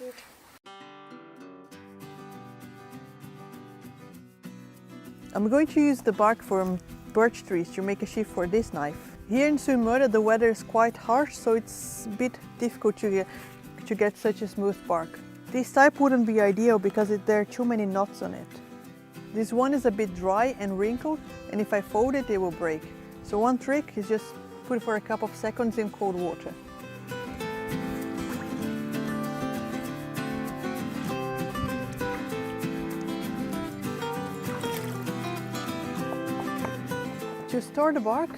cute. I'm going to use the bark from birch trees to make a sheath for this knife. Here in Sunnmøre the weather is quite harsh, so it's a bit difficult to get such a smooth bark. This type wouldn't be ideal because there are too many knots on it. This one is a bit dry and wrinkled, and if I fold it, it will break. So one trick is just put it for a couple of seconds in cold water. To store the bark,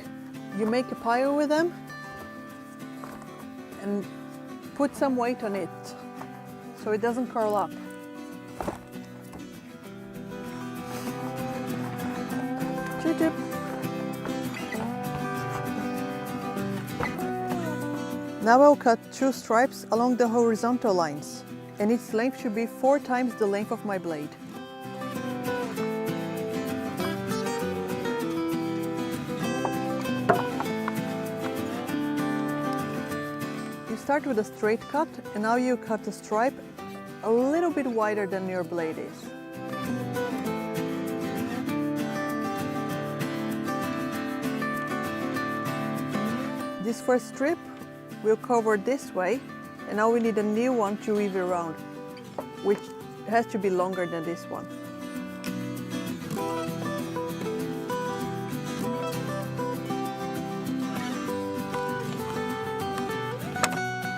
you make a pile with them and put some weight on it so it doesn't curl up. Chip chip. Now I'll cut 2 stripes along the horizontal lines, and its length should be 4 times the length of my blade. You start with a straight cut, and now you cut the stripe a little bit wider than your blade is. This first strip will cover this way, and now we need a new one to weave around, which has to be longer than this one.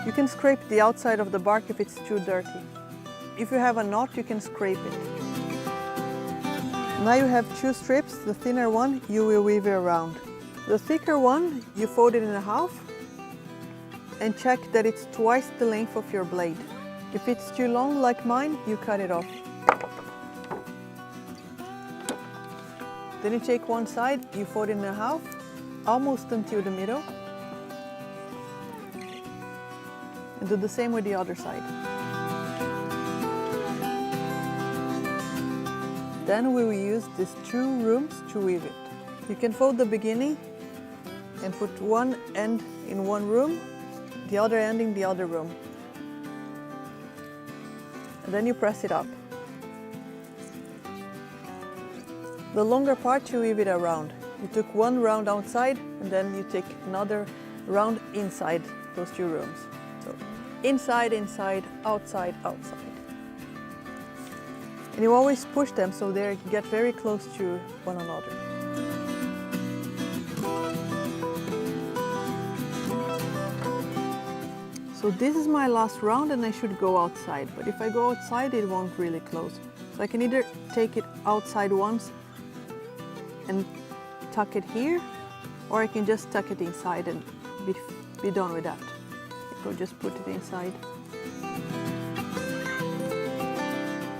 You can scrape the outside of the bark if it's too dirty. If you have a knot, you can scrape it. Now you have 2 strips. The thinner one you will weave around. The thicker one you fold it in half and check that it's twice the length of your blade. If it's too long like mine, you cut it off. Then you take one side, you fold it in half, almost until the middle. And do the same with the other side. Then we will use these 2 rooms to weave it. You can fold the beginning and put one end in one room, the other end in the other room. And then you press it up. The longer part you weave it around. You took one round outside and then you take another round inside those 2 rooms. So inside, inside, outside, outside. And you always push them so they get very close to one another. So this is my last round and I should go outside, but if I go outside it won't really close. So I can either take it outside once and tuck it here, or I can just tuck it inside and be done with that. I'll just put it inside.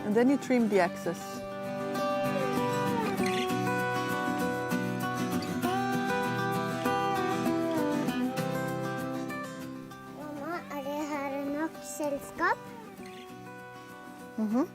And then you trim the excess. Mamma, er det her nok selskap? Mm-hmm.